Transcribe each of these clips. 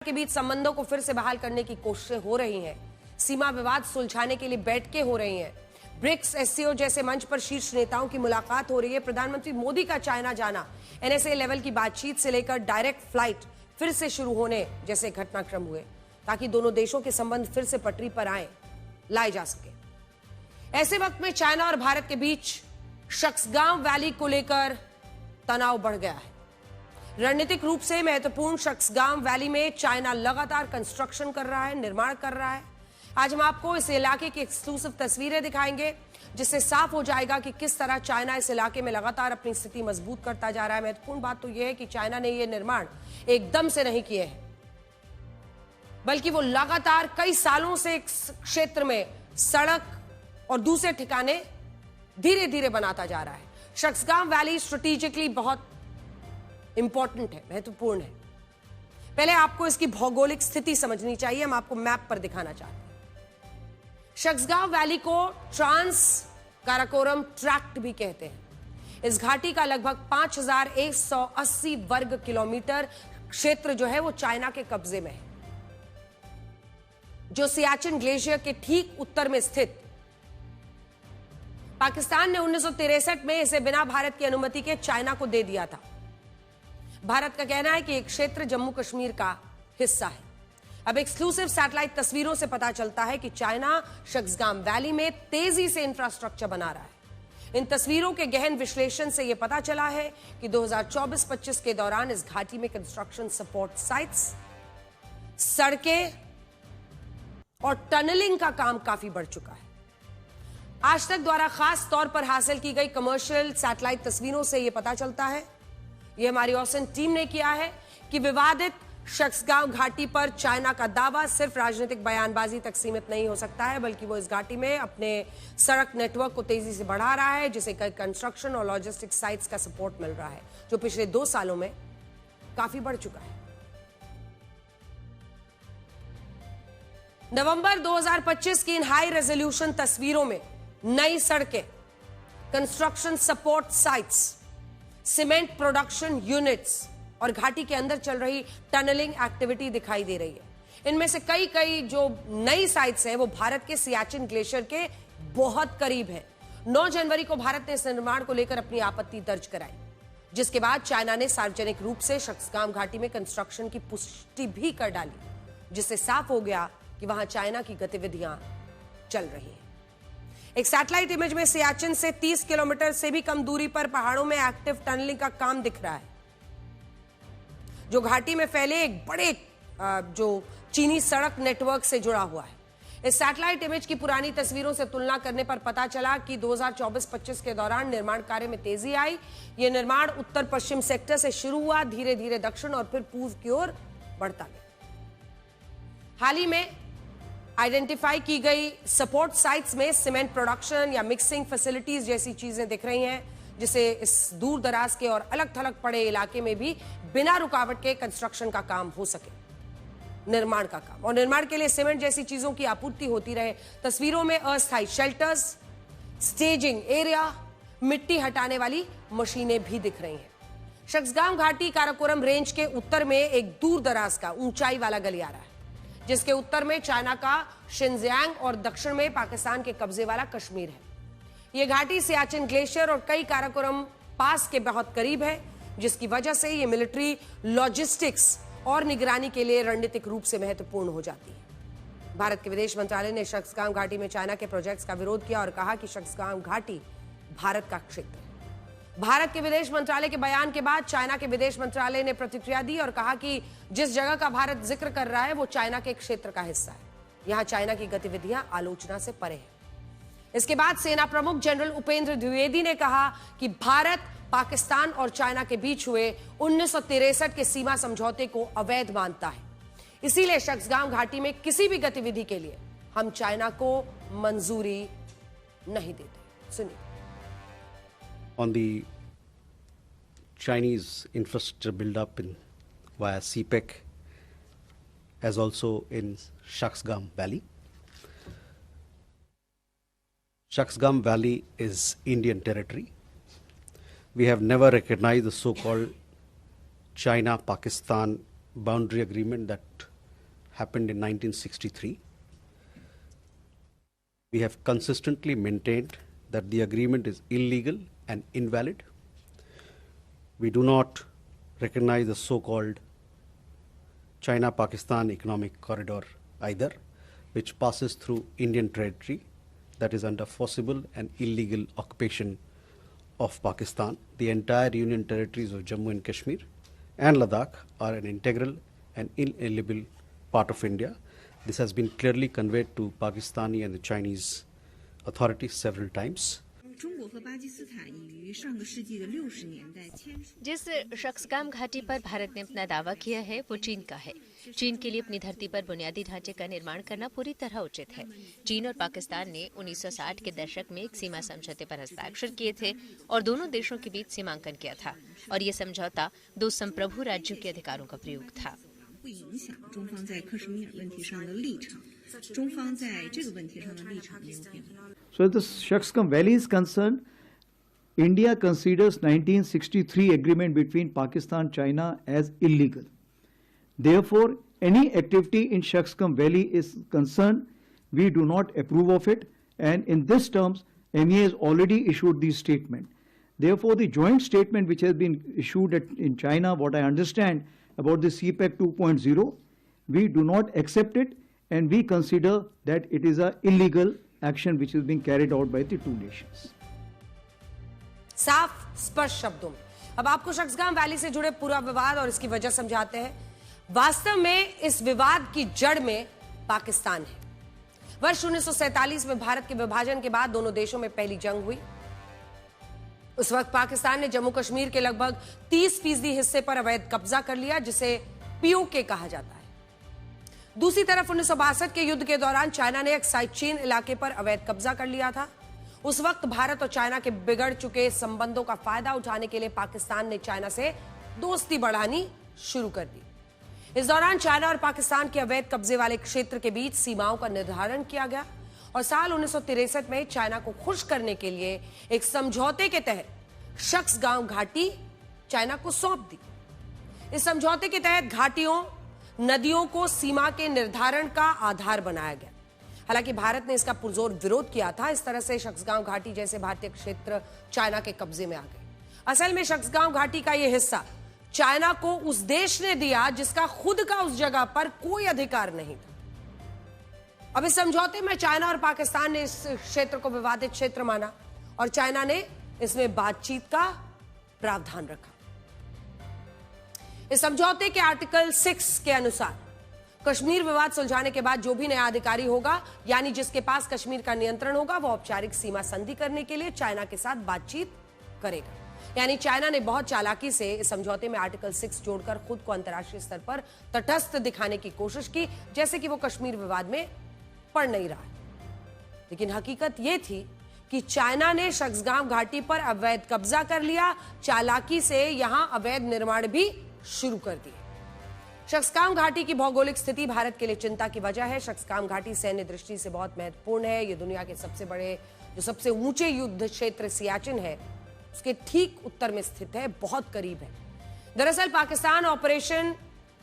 के बीच संबंधों को फिर से बहाल करने की कोशिशें हो रही हैं। सीमा विवाद सुलझाने के लिए बैठकें हो रही हैं। ब्रिक्स, एससीओ जैसे मंच पर शीर्ष नेताओं की मुलाकात हो रही है। प्रधानमंत्री मोदी का चाइना जाना, एनएसए लेवल की बातचीत से लेकर डायरेक्ट फ्लाइट फिर से शुरू होने जैसे घटनाक्रम हुए ताकि दोनों देशों के संबंध फिर से पटरी पर लाए जा सके। ऐसे वक्त में चाइना और भारत के बीच शक्सगांव वैली को लेकर तनाव बढ़ गया है। रणनीतिक रूप से महत्वपूर्ण शक्सगांव वैली में चाइना लगातार कंस्ट्रक्शन कर रहा है, निर्माण कर रहा है। आज हम आपको इस इलाके की एक्सक्लूसिव तस्वीरें दिखाएंगे जिससे साफ हो जाएगा कि किस तरह चाइना इस इलाके में लगातार अपनी स्थिति मजबूत करता जा रहा है। महत्वपूर्ण बात तो यह है कि चाइना ने यह निर्माण एकदम से नहीं किए हैं, बल्कि वो लगातार कई सालों से इस क्षेत्र में सड़क और दूसरे ठिकाने धीरे धीरे बनाता जा रहा है। शक्सगांव वैली स्ट्रेटेजिकली बहुत इंपॉर्टेंट है, महत्वपूर्ण है। पहले आपको इसकी भौगोलिक स्थिति समझनी चाहिए। हम आपको मैप पर दिखाना चाहते हैं। शक्सगांव वैली को ट्रांस काराकोरम ट्रैक्ट भी कहते हैं। इस घाटी का लगभग 5180 वर्ग किलोमीटर क्षेत्र जो है वो चाइना के कब्जे में है, जो सियाचिन ग्लेशियर के ठीक उत्तर में स्थित। पाकिस्तान ने 1963 में इसे बिना भारत की अनुमति के चाइना को दे दिया था। भारत का कहना है कि यह क्षेत्र जम्मू कश्मीर का हिस्सा है। अब एक्सक्लूसिव सैटेलाइट तस्वीरों से पता चलता है कि चाइना शक्सगांव वैली में तेजी से इंफ्रास्ट्रक्चर बना रहा है। इन तस्वीरों के गहन विश्लेषण से यह पता चला है कि 2024-25 के दौरान इस घाटी में कंस्ट्रक्शन सपोर्ट साइट्स, सड़कें और टनलिंग का काम काफी बढ़ चुका है। आज तक द्वारा खास तौर पर हासिल की गई कमर्शियल सैटेलाइट तस्वीरों से यह पता चलता है, यह हमारी ओसन टीम ने किया है, कि विवादित शक्सगांव घाटी पर चाइना का दावा सिर्फ राजनीतिक बयानबाजी तक सीमित नहीं हो सकता है, बल्कि वो इस घाटी में अपने सड़क नेटवर्क को तेजी से बढ़ा रहा है, जिसे कई कंस्ट्रक्शन और लॉजिस्टिक साइट्स का सपोर्ट मिल रहा है, जो पिछले 2 सालों में काफी बढ़ चुका है। नवंबर 2025 की इन हाई रेजोल्यूशन तस्वीरों में नई सड़कें, construction support sites, cement production units और घाटी के अंदर चल रही टनलिंग एक्टिविटी दिखाई दे रही है। इनमें से कई जो नई साइट्स हैं वो भारत के सियाचिन ग्लेशियर के बहुत करीब है। 9 जनवरी को भारत ने इस निर्माण को लेकर अपनी आपत्ति दर्ज कराई, जिसके बाद चाइना ने सार्वजनिक रूप से शक्सगांव घाटी में कंस्ट्रक्शन की पुष्टि भी कर डाली, जिससे साफ हो गया कि वहां चाइना की गतिविधियां चल रही हैं। एक सैटेलाइट इमेज में सियाचिन से 30 किलोमीटर से भी कम दूरी पर पहाड़ों में एक्टिव टनलिंग का काम दिख रहा है, जो घाटी में फैले एक बड़े जो चीनी सड़क नेटवर्क से जुड़ा हुआ है। इस सैटेलाइट इमेज की पुरानी तस्वीरों से तुलना करने पर पता चला कि 2024-25 के दौरान निर्माण कार्य में तेजी आई। यह निर्माण उत्तर पश्चिम सेक्टर से शुरू हुआ, धीरे धीरे दक्षिण और फिर पूर्व की ओर बढ़ता गया। हाल ही में आइडेंटिफाई की गई सपोर्ट साइट्स में सीमेंट प्रोडक्शन या मिक्सिंग फैसिलिटीज जैसी चीजें दिख रही हैं, जिससे इस दूर दराज के और अलग थलग पड़े इलाके में भी बिना रुकावट के कंस्ट्रक्शन का काम हो सके, निर्माण का काम, और निर्माण के लिए सीमेंट जैसी चीजों की आपूर्ति होती रहे। तस्वीरों में अस्थायी शेल्टर्स, स्टेजिंग एरिया, मिट्टी हटाने वाली मशीनें भी दिख रही हैं। शक्सगांव घाटी काराकोरम रेंज के उत्तर में एक दूर दराज का ऊंचाई वाला गलियारा है, जिसके उत्तर में चाइना का शिनजियांग और दक्षिण में पाकिस्तान के कब्जे वाला कश्मीर है। यह घाटी सियाचिन ग्लेशियर और कई काराकोरम पास के बहुत करीब है, जिसकी वजह से यह मिलिट्री लॉजिस्टिक्स और निगरानी के लिए रणनीतिक रूप से महत्वपूर्ण हो जाती है। भारत के विदेश मंत्रालय ने शक्सगांव घाटी में चाइना के प्रोजेक्ट्स का विरोध किया और कहा कि शक्सगांव घाटी भारत का क्षेत्र है। भारत के विदेश मंत्रालय के बयान के बाद चाइना के विदेश मंत्रालय ने प्रतिक्रिया दी और कहा कि जिस जगह का भारत जिक्र कर रहा है वो चाइना के क्षेत्र का हिस्सा है। यहां चाइना की गतिविधियां आलोचना से परे हैं। इसके बाद सेना प्रमुख जनरल उपेंद्र द्विवेदी ने कहा कि भारत पाकिस्तान और चाइना के बीच हुए 1963 के सीमा समझौते को अवैध मानता है, इसीलिए शक्सगांव घाटी में किसी भी गतिविधि के लिए हम चाइना को मंजूरी नहीं देते। सुनिए। On the Chinese infrastructure build-up via CPEC, as also in Shakshgam Valley. Shakshgam Valley is Indian territory. We have never recognized the so-called China-Pakistan boundary agreement that happened in 1963. We have consistently maintained that the agreement is illegal and invalid. We do not recognize the so-called China-Pakistan Economic Corridor either, which passes through Indian territory that is under forcible and illegal occupation of Pakistan. The entire Union territories of Jammu and Kashmir and Ladakh are an integral and inalienable part of India. This has been clearly conveyed to Pakistani and the Chinese authorities several times. जिस शख्सगाम घाटी पर भारत ने अपना दावा किया है वो चीन का है। चीन के लिए अपनी धरती पर बुनियादी ढांचे का निर्माण करना पूरी तरह उचित है। चीन और पाकिस्तान ने 1960 के दशक में एक सीमा समझौते पर हस्ताक्षर किए थे और दोनों देशों के बीच सीमांकन किया था और ये समझौता दो संप्रभु राज्यों के अधिकारों का प्रयोग था। So as the Shaksgam Valley is concerned, India considers 1963 agreement between Pakistan, China as illegal. Therefore, any activity in Shaksgam Valley is concerned, we do not approve of it, and in this terms, MEA has already issued the statement. Therefore, the joint statement which has been issued in China, what I understand about the CPEC 2.0, we do not accept it, and we consider that it is an illegal action which is being carried out by the two nations. साफ स्पष्ट शब्दों में अब आपको Shaksgam valley से जुड़े पूरा विवाद और इसकी वजह समझाते हैं। वास्तव में इस विवाद की जड़ में पाकिस्तान है। वर्ष 1947 में भारत के विभाजन के बाद दोनों देशों में पहली जंग हुई। उस वक्त पाकिस्तान ने जम्मू कश्मीर के लगभग 30% हिस्से पर अवैध कब्जा कर लिया, जिसे पीओके कहा जाता है। दूसरी तरफ 1962 के युद्ध के दौरान चाइना ने एक साइचीन इलाके पर अवैध कब्जा कर लिया था। उस वक्त भारत और चाइना के बिगड़ चुके संबंधों का फायदा उठाने के लिए पाकिस्तान ने चाइना से दोस्ती बढ़ानी शुरू कर दी। इस दौरान चाइना और पाकिस्तान के अवैध कब्जे वाले क्षेत्र के बीच सीमाओं का निर्धारण किया गया और साल 1963 में चाइना को खुश करने के लिए एक समझौते के तहत शख्सगाम घाटी चाइना को सौंप दी। इस समझौते के तहत घाटियों, नदियों को सीमा के निर्धारण का आधार बनाया गया। हालांकि भारत ने इसका पुरजोर विरोध किया था। इस तरह से शख्सगाम घाटी जैसे भारतीय क्षेत्र चाइना के कब्जे में आ गए। असल में शख्सगाम घाटी का यह हिस्सा चाइना को उस देश ने दिया जिसका खुद का उस जगह पर कोई अधिकार नहीं था। अब इस समझौते में चाइना और पाकिस्तान ने इस क्षेत्र को विवादित क्षेत्र माना और चाइना ने इसमें बातचीत का प्रावधान रखा। इस समझौते के आर्टिकल 6 के अनुसार कश्मीर विवाद सुलझाने के बाद जो भी नया अधिकारी होगा, यानी जिसके पास कश्मीर का नियंत्रण होगा, वो औपचारिक सीमा संधि करने के लिए चाइना के साथ बातचीत करेगा। यानी चाइना ने बहुत चालाकी से इस समझौते में आर्टिकल 6 जोड़कर खुद को अंतर्राष्ट्रीय स्तर पर तटस्थ दिखाने की कोशिश की, जैसे कि वो कश्मीर विवाद में पड़ नहीं रहा है। लेकिन हकीकत यह थी कि चाइना ने शख्सगाम घाटी पर अवैध कब्जा कर लिया, चालाकी से यहां अवैध निर्माण भी शुरू कर दिए। शख्सगाम घाटी की भौगोलिक स्थिति भारत के लिए चिंता की वजह है। शख्सगाम घाटी सैन्य दृष्टि से बहुत महत्वपूर्ण है। यह दुनिया के सबसे बड़े, जो सबसे ऊंचे युद्ध क्षेत्र सियाचिन है, उसके ठीक उत्तर में स्थित है, बहुत करीब है। दरअसल पाकिस्तान ऑपरेशन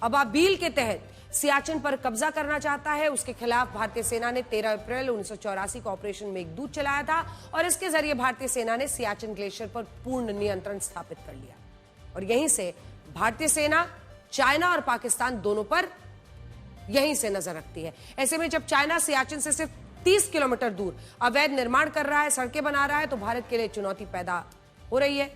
अबाबील के तहत सियाचिन पर कब्जा करना चाहता है। उसके खिलाफ भारतीय सेना ने 13 अप्रैल 1984 को ऑपरेशन मेघदूत चलाया था और इसके जरिए भारतीय सेना ने सियाचिन ग्लेशियर पर पूर्ण नियंत्रण स्थापित कर लिया और यहीं से भारतीय सेना चाइना और पाकिस्तान दोनों पर यहीं से नजर रखती है। ऐसे में जब चाइना सियाचिन से सिर्फ 30 किलोमीटर दूर अवैध निर्माण कर रहा है, सड़कें बना रहा है, तो भारत के लिए चुनौती पैदा हो रही है।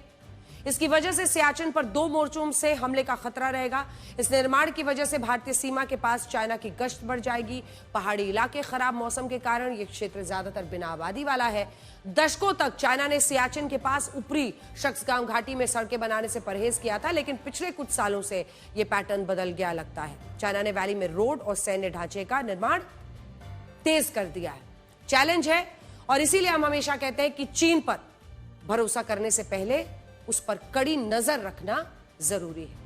इसकी वजह से सियाचिन पर 2 मोर्चों से हमले का खतरा रहेगा। इस निर्माण की वजह से भारतीय सीमा के पास चाइना की गश्त बढ़ जाएगी। पहाड़ी इलाके, खराब मौसम के कारण यह क्षेत्र ज्यादातर बिना आबादी वाला है। दशकों तक चाइना ने सियाचिन के पास ऊपरी शख्सगाम घाटी में सड़कें बनाने से परहेज किया था, लेकिन पिछले कुछ सालों से यह पैटर्न बदल गया लगता है। चाइना ने वैली में रोड और सैन्य ढांचे का निर्माण तेज कर दिया है। चैलेंज है और इसीलिए हम हमेशा कहते हैं कि चीन पर भरोसा करने से पहले उस पर कड़ी नजर रखना जरूरी है।